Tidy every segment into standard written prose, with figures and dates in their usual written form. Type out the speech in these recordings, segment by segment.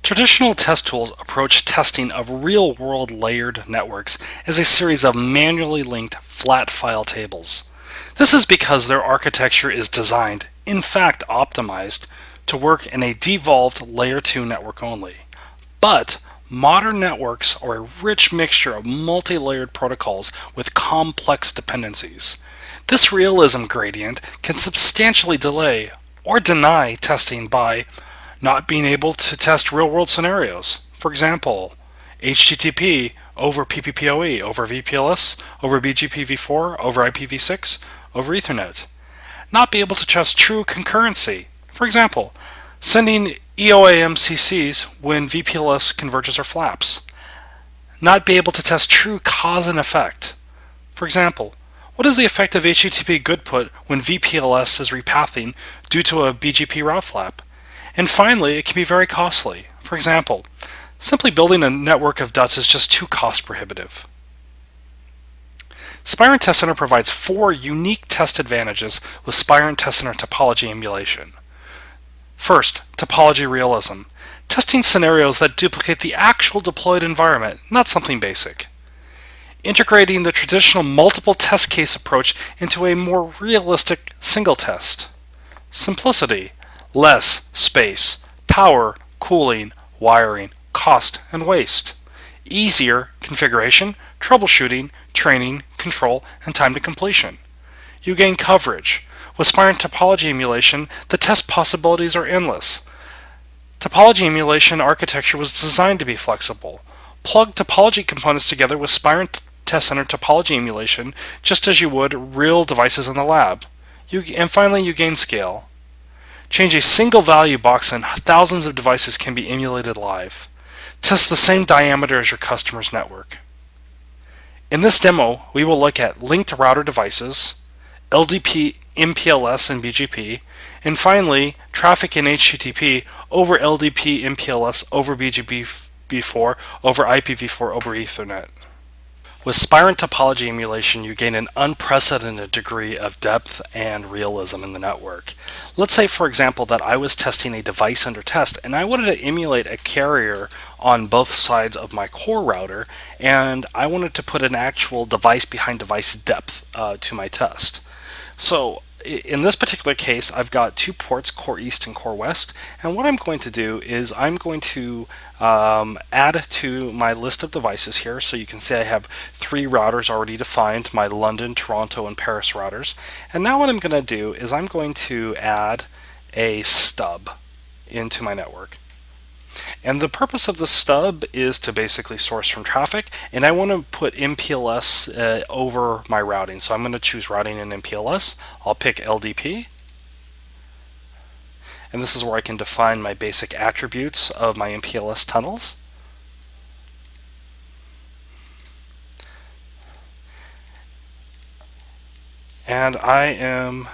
Traditional test tools approach testing of real-world layered networks as a series of manually linked flat file tables. This is because their architecture is designed, in fact optimized, to work in a devolved Layer 2 network only. But modern networks are a rich mixture of multi-layered protocols with complex dependencies. This realism gradient can substantially delay or deny testing by not being able to test real-world scenarios. For example, HTTP over PPPoE, over VPLS, over BGP-v4, over IPv6, over Ethernet. Not be able to test true concurrency. For example, sending EOAM CCs when VPLS converges or flaps. Not be able to test true cause and effect. For example, what is the effect of HTTP goodput when VPLS is repathing due to a BGP route flap? And finally, it can be very costly. For example, simply building a network of DUTs is just too cost prohibitive. Spirent Test Center provides 4 unique test advantages with Spirent Test Center Topology Emulation. First, topology realism. Testing scenarios that duplicate the actual deployed environment, not something basic. Integrating the traditional multiple test case approach into a more realistic single test. Simplicity. Less space, power, cooling, wiring, cost, and waste. Easier configuration, troubleshooting, training, control, and time to completion. You gain coverage. With Spirent Topology Emulation, the test possibilities are endless. Topology emulation architecture was designed to be flexible. Plug topology components together with Spirent Test Center Topology Emulation just as you would real devices in the lab. And finally, you gain scale. Change a single value box and thousands of devices can be emulated live. Test the same diameter as your customer's network. In this demo, we will look at linked router devices, LDP, MPLS, and BGP, and finally, traffic in HTTP over LDP, MPLS, over BGP4, over IPv4, over Ethernet. With Spirent Topology Emulation, you gain an unprecedented degree of depth and realism in the network. Let's say, for example, that I was testing a device under test and I wanted to emulate a carrier on both sides of my core router, and I wanted to put an actual device behind device depth to my test. So in this particular case, I've got 2 ports, core east and core west, and what I'm going to do is I'm going to add to my list of devices here. So you can see I have 3 routers already defined, my London, Toronto, and Paris routers. And now what I'm going to do is I'm going to add a stub into my network. And the purpose of the stub is to basically source from traffic, and I want to put MPLS over my routing. So I'm going to choose routing in MPLS. I'll pick LDP. And this is where I can define my basic attributes of my MPLS tunnels. And I am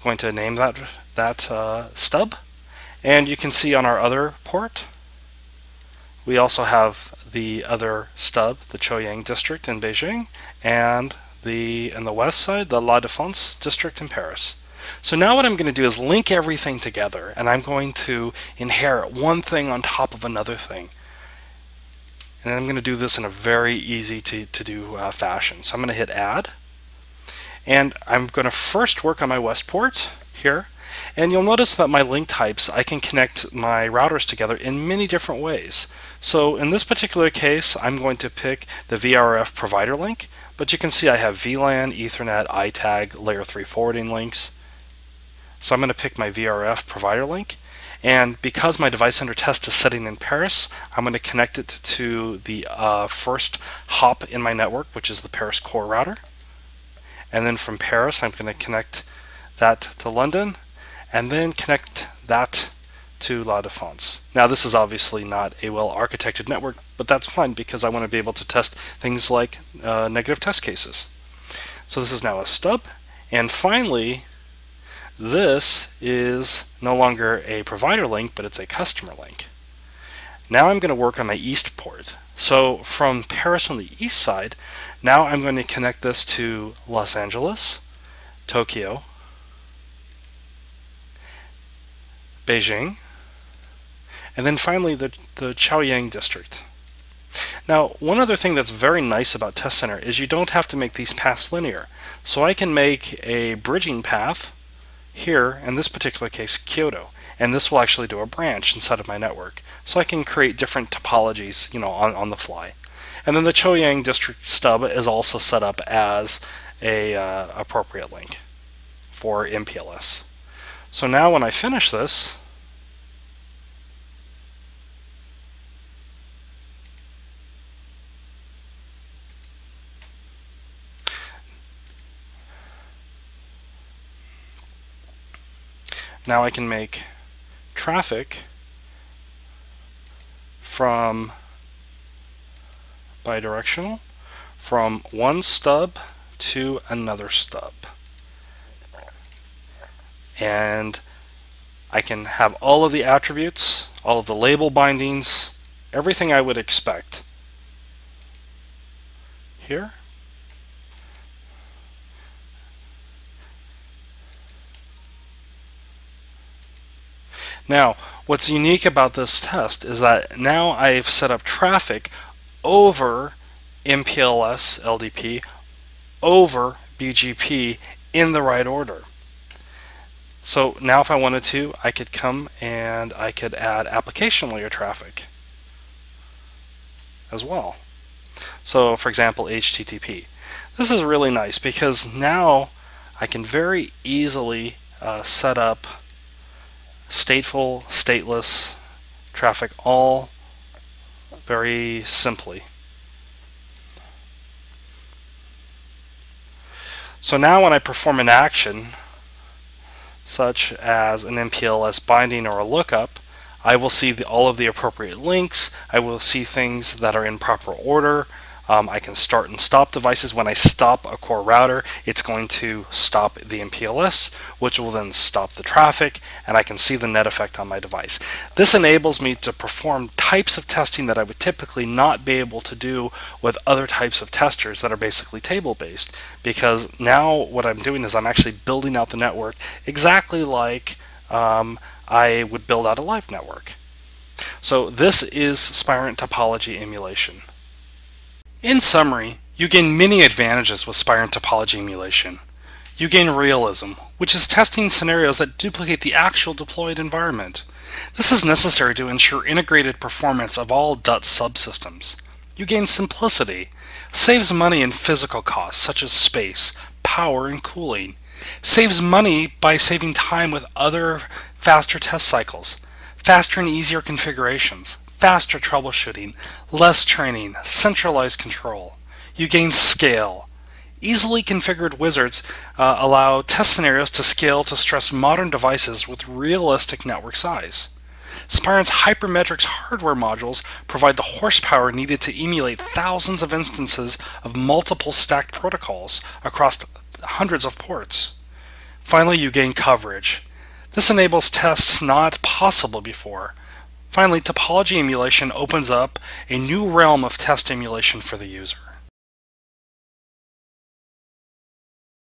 going to name that stub. And you can see on our other port, we also have the other stub, the Choyang district in Beijing, and in the west side, the La Défense district in Paris. So now what I'm going to do is link everything together, and I'm going to inherit one thing on top of another thing. And I'm going to do this in a very easy to do fashion. So I'm going to hit add, and I'm going to first work on my west port here. And you'll notice that my link types, I can connect my routers together in many different ways. So in this particular case, I'm going to pick the VRF provider link, but you can see I have VLAN, Ethernet, ITAG, layer 3 forwarding links. So I'm going to pick my VRF provider link, and because my device under test is sitting in Paris, I'm going to connect it to the first hop in my network, which is the Paris core router. And then from Paris, I'm going to connect that to London, and then connect that to La Défense. Now this is obviously not a well-architected network, but that's fine because I want to be able to test things like negative test cases. So this is now a stub, and finally this is no longer a provider link, but it's a customer link. Now I'm going to work on my east port. So from Paris on the east side, now I'm going to connect this to Los Angeles, Tokyo, Beijing, and then finally the Chaoyang district. Now, one other thing that's very nice about Test Center is you don't have to make these paths linear. So I can make a bridging path here, in this particular case, Kyoto, and this will actually do a branch inside of my network. So I can create different topologies, on the fly. And then the Chaoyang district stub is also set up as a appropriate link for MPLS. So now when I finish this, now I can make traffic from bidirectional from one stub to another stub. And I can have all of the attributes, all of the label bindings, everything I would expect here. Now, what's unique about this test is that now I've set up traffic over MPLS LDP over BGP in the right order. So now if I wanted to, I could come and I could add application layer traffic as well. So for example, HTTP. This is really nice because now I can very easily set up stateful, stateless traffic all very simply. So now when I perform an action such as an MPLS binding or a lookup, I will see all of the appropriate links. I will see things that are in proper order. I can start and stop devices. When I stop a core router, it's going to stop the MPLS, which will then stop the traffic, and I can see the net effect on my device. This enables me to perform types of testing that I would typically not be able to do with other types of testers that are basically table-based, because now what I'm doing is I'm actually building out the network exactly like I would build out a live network. So this is Spirent Topology Emulation. In summary, you gain many advantages with Spirent Topology Emulation. You gain Realism, which is testing scenarios that duplicate the actual deployed environment. This is necessary to ensure integrated performance of all DUT subsystems. You gain Simplicity, saves money in physical costs such as space, power, and cooling. Saves money by saving time with other faster test cycles, faster and easier configurations, faster troubleshooting, less training, centralized control. You gain Scale. Easily configured wizards allow test scenarios to scale to stress modern devices with realistic network size. Spirent's Hypermetrics hardware modules provide the horsepower needed to emulate thousands of instances of multiple stacked protocols across hundreds of ports. Finally, you gain Coverage. This enables tests not possible before. Finally, topology emulation opens up a new realm of test emulation for the user.